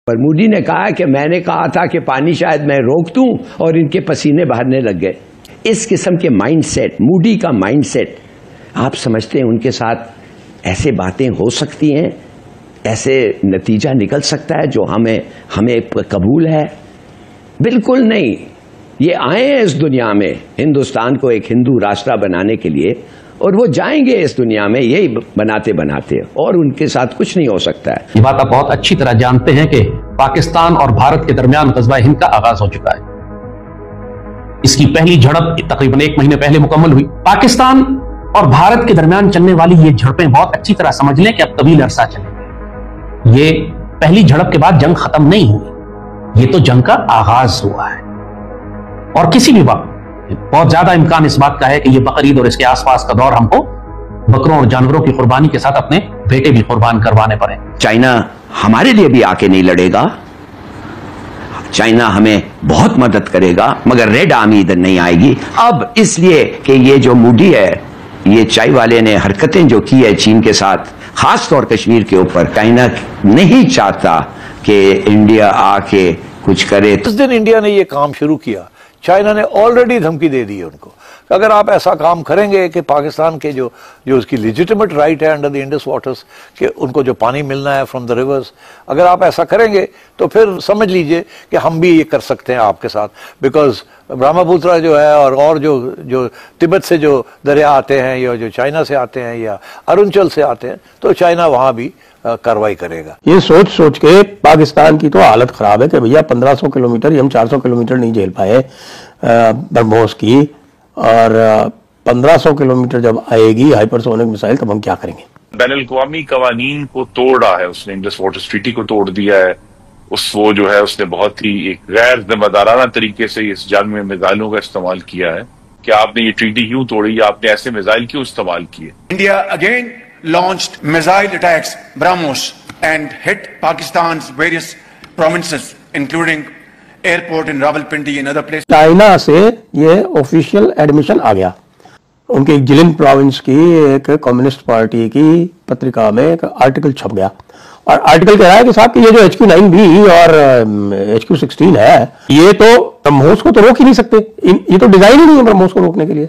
पर मोदी ने कहा कि मैंने कहा था कि पानी शायद मैं रोक दूं और इनके पसीने बहारने लग गए। इस किस्म के माइंडसेट, मोदी का माइंडसेट, आप समझते हैं उनके साथ ऐसे बातें हो सकती हैं, ऐसे नतीजा निकल सकता है जो हमें कबूल है? बिल्कुल नहीं। ये आए हैं इस दुनिया में हिंदुस्तान को एक हिंदू राष्ट्र बनाने के लिए, और वो जाएंगे इस दुनिया में यही बनाते बनाते, और उनके साथ कुछ नहीं हो सकता है। ये बात आप बहुत अच्छी तरह जानते हैं कि पाकिस्तान और भारत के दरमियान ग़ज़वा हिंद का आगाज हो चुका है। इसकी पहली झड़प तकरीबन 1 महीने पहले मुकम्मल हुई। पाकिस्तान और भारत के दरमियान चलने वाली ये झड़पें बहुत अच्छी तरह समझ लें कि अब तवील अरसा चलेंगी। ये पहली झड़प के बाद जंग खत्म नहीं हुई, ये तो जंग का आगाज हुआ है। और किसी भी वक्त बहुत ज्यादा इम्कान इस बात का है कि ये बकरीद और इसके आसपास का दौर हमको बकरों और जानवरों की कुर्बानी के साथ अपने बेटे भी कुर्बान करवाने पड़े। चाइना हमारे लिए भी आके नहीं लड़ेगा, चाइना हमें बहुत मदद करेगा, मगर रेड आर्मी इधर नहीं आएगी। अब इसलिए कि ये जो मोदी है, ये चाय वाले ने हरकतें जो की है चीन के साथ, खास तौर कश्मीर के ऊपर, चाइना नहीं चाहता कि इंडिया आके कुछ करे। जिस दिन इंडिया ने ये काम शुरू किया, चाइना ने ऑलरेडी धमकी दे दी है उनको कि अगर आप ऐसा काम करेंगे कि पाकिस्तान के जो उसकी लेजिटिमेट राइट है अंडर द इंडस वाटर्स, कि उनको जो पानी मिलना है फ्रॉम द रिवर्स, अगर आप ऐसा करेंगे तो फिर समझ लीजिए कि हम भी ये कर सकते हैं आपके साथ। बिकॉज ब्रह्मपुत्र जो है और जो तिब्बत से जो दरिया आते हैं या जो चाइना से आते हैं या अरुणाचल से आते हैं, तो चाइना वहां भी कार्रवाई करेगा। ये सोच सोच के पाकिस्तान की तो हालत खराब है कि भैया 1500 किलोमीटर, हम 400 किलोमीटर नहीं झेल पाए ब्रह्मोस की, और 1500 किलोमीटर जब आएगी हाइपरसोनिक मिसाइल, तब हम क्या करेंगे? बैनुल-अक़वामी कवानीन को तोड़ा है उसने, इंडस वाटर्स ट्रीटी को तोड़ दिया है। वो जो है उसने बहुत ही एक गैर जिम्मेदाराना तरीके से इस जंग में मिसाइलों का इस्तेमाल किया है। कि आपने ये ट्रीटी क्यों तोड़ी, आपने ऐसे मिसाइल क्यों इस्तेमाल किए? India again launched missile attacks BrahMos and hit Pakistan's various provinces including airport in Rawalpindi and other places. China से ये ऑफिशियल एडमिशन आ गया। उनके जिलिन प्रोविंस की एक कम्युनिस्ट पार्टी की पत्रिका में एक आर्टिकल छप गया, और आर्टिकल कह रहा है कि साहब कि ये जो HQ-9B और HQ-16 है, ये तो ब्रह्मोस को तो रोक ही नहीं सकते, ये तो डिजाइन ही नहीं है ब्रह्मोस को रोकने के लिए।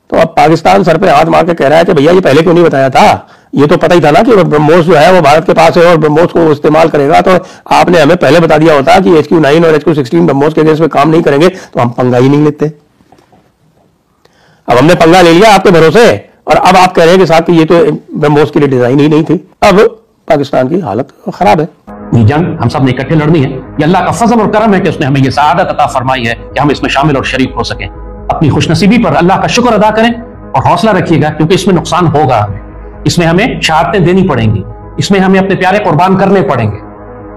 तो अब पाकिस्तान सर पे हाथ मार के कह रहा है कि भैया ये पहले क्यों नहीं बताया था? ये तो पता ही था ना कि ब्रह्मोस जो है वो भारत के पास है और ब्रह्मोस को इस्तेमाल करेगा, तो आपने हमें पहले बता दिया होता कि HQ-9 और HQ-16 ब्रह्मोस के अगेंस्ट में काम नहीं करेंगे, तो हम पंगा ही नहीं लेते। अब हमने पंगा ले लिया आपके भरोसे, और अब आप कह रहे हैं कि साहब कि ये तो ब्रह्मोस के लिए डिजाइन ही नहीं थी। अब पाकिस्तान की हालत खराब है। ये जंग हम सब ने इकट्ठे लड़नी है। ये अल्लाह का फजल और करम है कि उसने हमें ये सआदत अता फरमाई है कि हम इसमें शामिल और शरीक हो सकें। अपनी खुशनसीबी पर अल्लाह का शुक्र अदा करें और हौसला रखिएगा, क्योंकि इसमें नुकसान होगा हमें, इसमें हमें शहादतें देनी पड़ेंगी, इसमें हमें अपने प्यारे कुर्बान करने पड़ेंगे,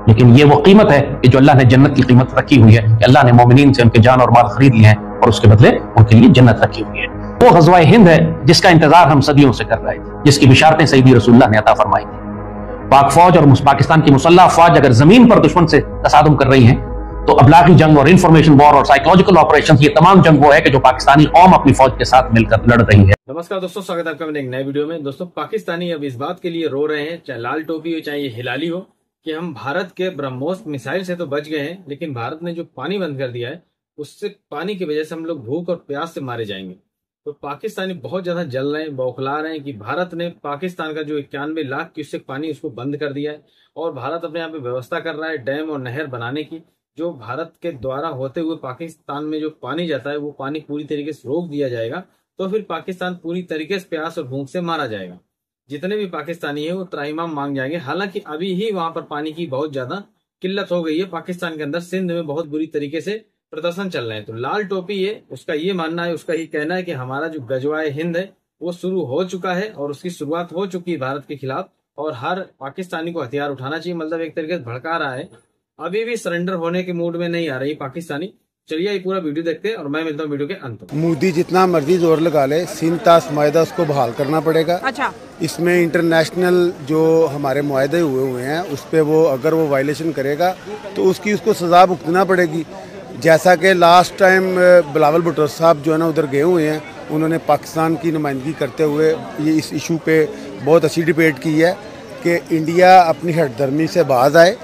लेकिन ये वो कीमत है कि जो अल्लाह ने जन्नत की कीमत रखी हुई है कि अल्लाह ने मोमिनीन से उनके जान और माल खरीद लिए हैं और उसके बदले उनके लिए जन्नत रखी हुई है। वो ग़ज़वा हिंद है जिसका इंतजार हम सदियों से कर रहे थे, जिसकी बिशारतें सैयदी रसूलुल्लाह ने अता फरमाई थी। पाक फौज और पाकिस्तान की मुसल्लह अफवाज अगर जमीन पर दुश्मन से तसादुम कर रही हैं, तो अबलागी जंग और इंफॉर्मेशन वॉर और साइकोलॉजिकल ऑपरेशंस, ये तमाम जंग वो है कि जो पाकिस्तानी कौम अपनी फौज के साथ मिलकर लड़ रही है। नमस्कार दोस्तों, स्वागत है आपका मेरे एक नए वीडियो में। दोस्तों, पाकिस्तानी अब इस बात के लिए रो रहे हैं, चाहे लाल टोपी हो चाहे ये हिलाली हो, कि हम भारत के ब्रह्मोस मिसाइल से तो बच गए हैं, लेकिन भारत ने जो पानी बंद कर दिया है, उससे पानी की वजह से हम लोग भूख और प्यास से मारे जाएंगे। तो पाकिस्तानी बहुत ज्यादा जल रहे हैं, बौखला रहे हैं कि भारत ने पाकिस्तान का जो 91 लाख क्यूसेक पानी उसको बंद कर दिया है, और भारत अपने यहाँ पे व्यवस्था कर रहा है डैम और नहर बनाने की, जो भारत के द्वारा होते हुए पाकिस्तान में जो पानी जाता है वो पानी पूरी तरीके से रोक दिया जाएगा। तो फिर पाकिस्तान पूरी तरीके से प्यास और भूख से मारा जाएगा। जितने भी पाकिस्तानी है वो त्राहिमाम मांग जाएंगे। हालांकि अभी ही वहां पर पानी की बहुत ज्यादा किल्लत हो गई है पाकिस्तान के अंदर, सिंध में बहुत बुरी तरीके से प्रदर्शन चल रहे हैं। तो लाल टोपी है, उसका ये मानना है, उसका ही कहना है कि हमारा जो ग़ज़वा हिंद है वो शुरू हो चुका है और उसकी शुरुआत हो चुकी है भारत के खिलाफ, और हर पाकिस्तानी को हथियार उठाना चाहिए। मतलब एक तरीके से भड़का रहा है, अभी भी सरेंडर होने के मूड में नहीं आ रही पाकिस्तानी। चलिए ये पूरा वीडियो देखते हैं और मैं मिलता हूँ वीडियो के अंत में। मोदी जितना मर्जी जोर लगा ले, सिंध ताश मुआहदा उसको बहाल करना पड़ेगा। अच्छा, इसमें इंटरनेशनल जो हमारे मुआहदे हुए हैं उस पर वो अगर वो वायलेशन करेगा तो उसको सजा भुगतना पड़ेगी। जैसा कि लास्ट टाइम बिलावल भुट्टो साहब जो है ना उधर गए हुए हैं, उन्होंने पाकिस्तान की नुमाइंदगी करते हुए ये इस इशू पे बहुत अच्छी डिबेट की है कि इंडिया अपनी हठधर्मी से बाज आए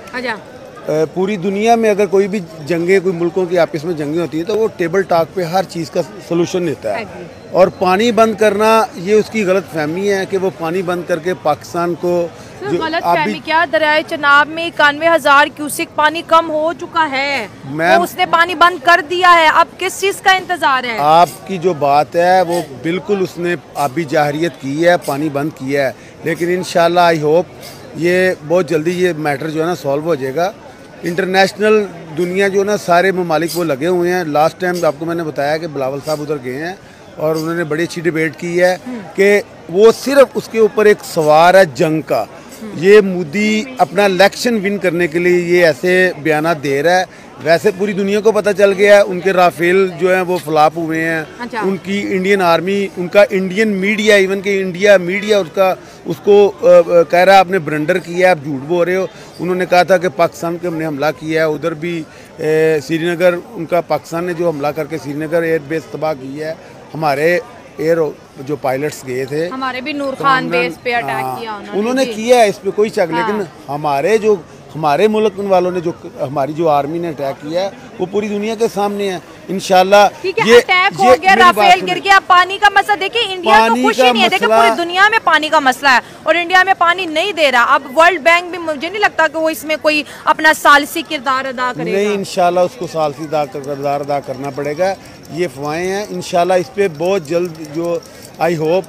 पूरी दुनिया में अगर कोई भी जंगें, कोई मुल्कों की आपस में जंगें होती हैं तो वो टेबल टॉक पे हर चीज़ का सोल्यूशन देता है। और पानी बंद करना ये उसकी गलत फहमी है कि वो पानी बंद करके पाकिस्तान को गलत फहमी क्या, दरियाए चनाब में 91,000 क्यूसिक पानी कम हो चुका है, तो उसने पानी बंद कर दिया है, अब किस चीज़ का इंतजार है? आपकी जो बात है वो बिल्कुल उसने आबी जाहरियत की है, पानी बंद किया है, लेकिन इंशाल्लाह आई होप ये बहुत जल्दी ये मैटर जो है ना सॉल्व हो जाएगा। इंटरनेशनल दुनिया जो ना सारे ममालिक वो लगे हुए हैं। लास्ट टाइम आपको मैंने बताया कि बिलावल साहब उधर गए हैं और उन्होंने बड़ी अच्छी डिबेट की है कि वो सिर्फ उसके ऊपर एक सवार है जंग का। ये मोदी अपना इलेक्शन विन करने के लिए ये ऐसे बयान दे रहा है। वैसे पूरी दुनिया को पता चल गया है उनके राफेल जो है वो फ्लॉप हुए हैं। अच्छा। उनकी इंडियन आर्मी, उनका इंडियन मीडिया, इवन के इंडिया मीडिया उसको कह रहा है आपने ब्लंडर किया है, आप झूठ बोल रहे हो। उन्होंने कहा था कि पाकिस्तान के हमने हमला किया है, उधर भी श्रीनगर उनका पाकिस्तान ने जो हमला करके श्रीनगर एयरबेस तबाह किया है। हमारे एयर जो पायलट्स गए थे, हमारे भी नूर खान बेस पे अटैक किया उन्होंने किया है, इस पे कोई शक। लेकिन हमारे मुल्क वालों ने जो हमारी जो आर्मी ने अटैक किया है वो पूरी दुनिया के सामने है। इंशाल्लाह ये अटैक हो गया, राफेल गिर गया, पानी का मसला देखिए, इंडिया तो खुश ही नहीं है। देखिए पूरी दुनिया में पानी का मसला है और इंडिया में पानी नहीं दे रहा। अब वर्ल्ड बैंक भी मुझे नहीं लगता कि वो इसमें कोई अपना सालसी किरदार अदा करेगा। नहीं, इंशाल्लाह उसको सालसी किरदार अदा करना पड़ेगा। ये अफवाहें हैं, इंशाल्लाह इस पे बहुत जल्द जो आई होप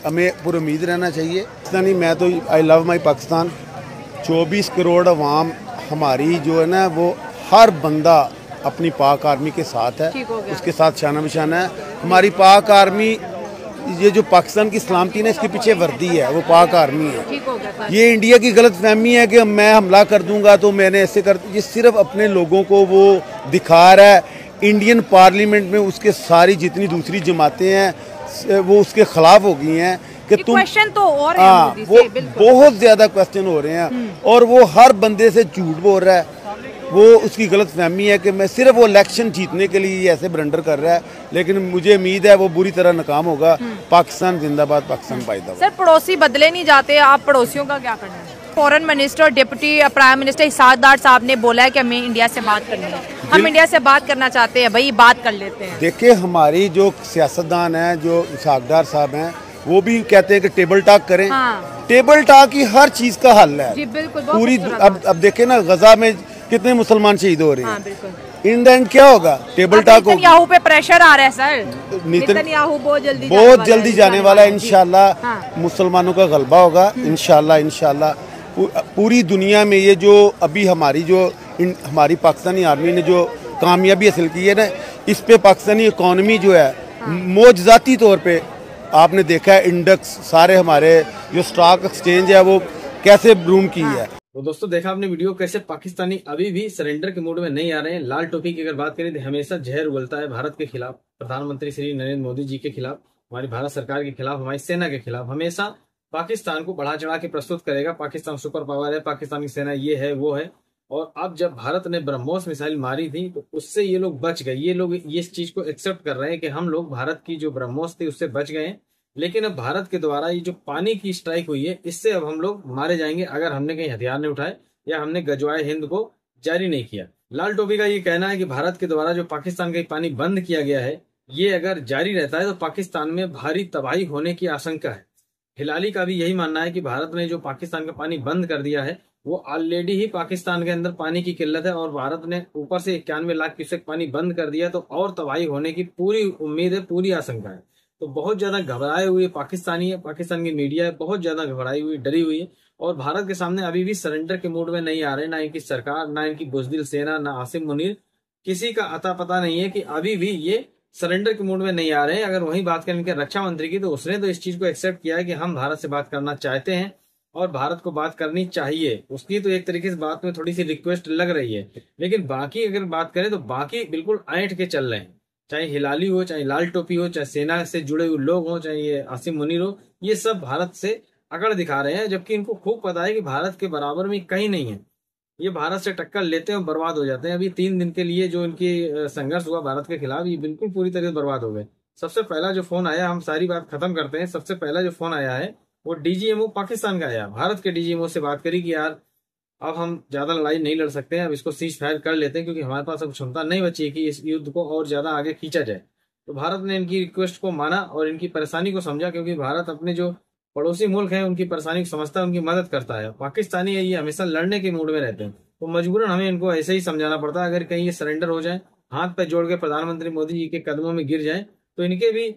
हमें पूरी उम्मीद रहना चाहिए। इतना नहीं, मैं तो I love my Pakistan. 24 crore अवाम हमारी जो है ना वो हर बंदा अपनी पाक आर्मी के साथ है, उसके साथ शाना बिशाना है। हमारी पाक आर्मी, ये जो पाकिस्तान की सलामती है इसके पीछे वर्दी है, वो पाक आर्मी है। ये इंडिया की गलत फहमी है कि मैं हमला कर दूंगा तो मैंने ऐसे कर, ये सिर्फ अपने लोगों को वो दिखा रहा है। इंडियन पार्लियामेंट में उसके सारी जितनी दूसरी जमातें हैं वो उसके खिलाफ हो गई हैं कि तुम क्वेश्चन तो और है वो बहुत ज्यादा क्वेश्चन हो रहे हैं और वो हर बंदे से झूठ बोल रहा है। वो उसकी गलत फहमी है कि मैं सिर्फ वो इलेक्शन जीतने के लिए ऐसे ब्लंडर कर रहा है, लेकिन मुझे उम्मीद है वो बुरी तरह नाकाम होगा। पाकिस्तान जिंदाबाद, पाकिस्तान पाइंदाबाद। सर पड़ोसी बदले नहीं जाते, आप पड़ोसियों का क्या करना है? Foreign minister deputy prime minister Ishaq Dar साहब ने बोला है कि हमें इंडिया से बात करनी है, हम इंडिया से बात करना चाहते हैं, भाई बात कर लेते हैं। देखिए हमारी जो सियासतदान है, जो इसाकदार साहब हैं, वो भी कहते हैं कि टेबल टॉक करें। हाँ। टेबल टॉक ही हर चीज का हल है। जी बिल्कुल, पूरी अब देखे ना गजा में कितने मुसलमान शहीद हो रहे हैं। हाँ, इन द एंड क्या होगा? टेबल टॉक होगा। नेतन्याहू पे प्रेशर आ रहा है सर, नेतन्याहू बहुत जल्दी जाने वाला है। इंशाल्लाह मुसलमानों का गलबा होगा। इंशाल्लाह पूरी दुनिया में ये जो अभी हमारी पाकिस्तानी आर्मी ने जो कामयाबी हासिल की है ना, इस पे पाकिस्तानी इकोनॉमी जो है मोजजाती तौर पे आपने देखा है, इंडेक्स सारे हमारे जो स्टॉक एक्सचेंज है वो कैसे बूम की है। तो दोस्तों देखा आपने वीडियो, कैसे पाकिस्तानी अभी भी सरेंडर के मूड में नहीं आ रहे हैं। लाल टोपी की अगर बात करें तो हमेशा जहर उगलता है भारत के खिलाफ, प्रधानमंत्री श्री नरेंद्र मोदी जी के खिलाफ, हमारी भारत सरकार के खिलाफ, हमारी सेना के खिलाफ। हमेशा पाकिस्तान को बढ़ा चढ़ा के प्रस्तुत करेगा, पाकिस्तान सुपर पावर है, पाकिस्तान की सेना ये है वो है। और अब जब भारत ने ब्रह्मोस मिसाइल मारी थी तो उससे ये लोग बच गए। ये लोग इस चीज को एक्सेप्ट कर रहे हैं कि हम लोग भारत की जो ब्रह्मोस थी उससे बच गए हैं, लेकिन अब भारत के द्वारा ये जो पानी की स्ट्राइक हुई है इससे अब हम लोग मारे जाएंगे अगर हमने कहीं हथियार नहीं उठाए या हमने गजवाए हिंद को जारी नहीं किया। लाल टोपी का ये कहना है कि भारत के द्वारा जो पाकिस्तान का पानी बंद किया गया है ये अगर जारी रहता है तो पाकिस्तान में भारी तबाही होने की आशंका है। हिलाली का भी यही मानना है कि भारत ने जो पाकिस्तान का पानी बंद कर दिया है वो ऑलरेडी ही पाकिस्तान के अंदर पानी की किल्लत है और भारत ने ऊपर से 91 लाख क्यूसेक पानी बंद कर दिया तो और तबाही होने की पूरी उम्मीद है, पूरी आशंका है। तो बहुत ज्यादा घबराए हुए पाकिस्तानी है, पाकिस्तान की मीडिया है बहुत ज्यादा घबराई हुई, डरी हुई है और भारत के सामने अभी भी सरेंडर के मूड में नहीं आ रहे। ना इनकी सरकार, ना इनकी बुज़दिल सेना, ना आसिम मुनीर, किसी का अता पता नहीं है कि अभी भी ये सरेंडर के मूड में नहीं आ रहे हैं। अगर वही बात करें इनके रक्षा मंत्री की तो उसने तो इस चीज को एक्सेप्ट किया है कि हम भारत से बात करना चाहते हैं और भारत को बात करनी चाहिए। उसकी तो एक तरीके से बात में थोड़ी सी रिक्वेस्ट लग रही है, लेकिन बाकी अगर बात करें तो बाकी बिल्कुल ऐंठ के चल रहे हैं। चाहे हिलाली हो, चाहे लाल टोपी हो, चाहे सेना से जुड़े हुए लोग हो, चाहे ये आसिम मुनीर हो, ये सब भारत से अकड़ दिखा रहे हैं, जबकि इनको खूब पता है कि भारत के बराबर में कहीं नहीं है। ये भारत से टक्कर लेते हैं और बर्बाद हो जाते हैं। अभी 3 दिन के लिए जो इनकी संघर्ष हुआ भारत के खिलाफ ये बिल्कुल पूरी तरह से बर्बाद हो गए। सबसे पहला जो फोन आया, हम सारी बात खत्म करते हैं, सबसे पहला जो फोन आया है वो डीजीएमओ पाकिस्तान का आया। भारत के डीजीएमओ से बात करी कि यार अब हम ज्यादा लड़ाई नहीं लड़ सकते हैं, अब इसको सीज फायर कर लेते हैं, क्योंकि हमारे पास अब क्षमता नहीं बची है कि इस युद्ध को और ज्यादा आगे खींचा जाए। तो भारत ने इनकी रिक्वेस्ट को माना और इनकी परेशानी को समझा, क्योंकि भारत अपने जो पड़ोसी मुल्क हैं उनकी परेशानी को समझता है, उनकी मदद करता है। पाकिस्तानी ये हमेशा लड़ने के मूड में रहते हैं, तो मजबूरन हमें इनको ऐसे ही समझाना पड़ता है। अगर कहीं ये सरेंडर हो जाए, हाथ पे जोड़ के प्रधानमंत्री मोदी जी के कदमों में गिर जाए, तो इनके भी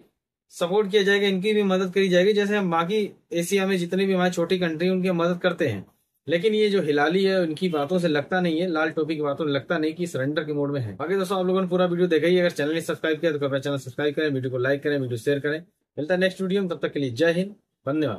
सपोर्ट किया जाएगा, इनकी भी मदद करी जाएगी, जैसे हम बाकी एशिया में जितनी भी हमारी छोटी कंट्री उनकी मदद करते हैं। लेकिन ये जो हिलाली है उनकी बातों से लगता नहीं है, लाल टोपी की बातों से लगता नहीं कि सरेंडर के मोड में है। बाकी दोस्तों आप लोगों ने पूरा वीडियो देखा ही, अगर चैनल नहीं सब्सक्राइब किया तो कृपया चैनल सब्सक्राइब करें, वीडियो को लाइक करें, वीडियो शेयर करें। मिलता है नेक्स्ट वीडियो में, तब तक के लिए जय हिंद, धन्यवाद।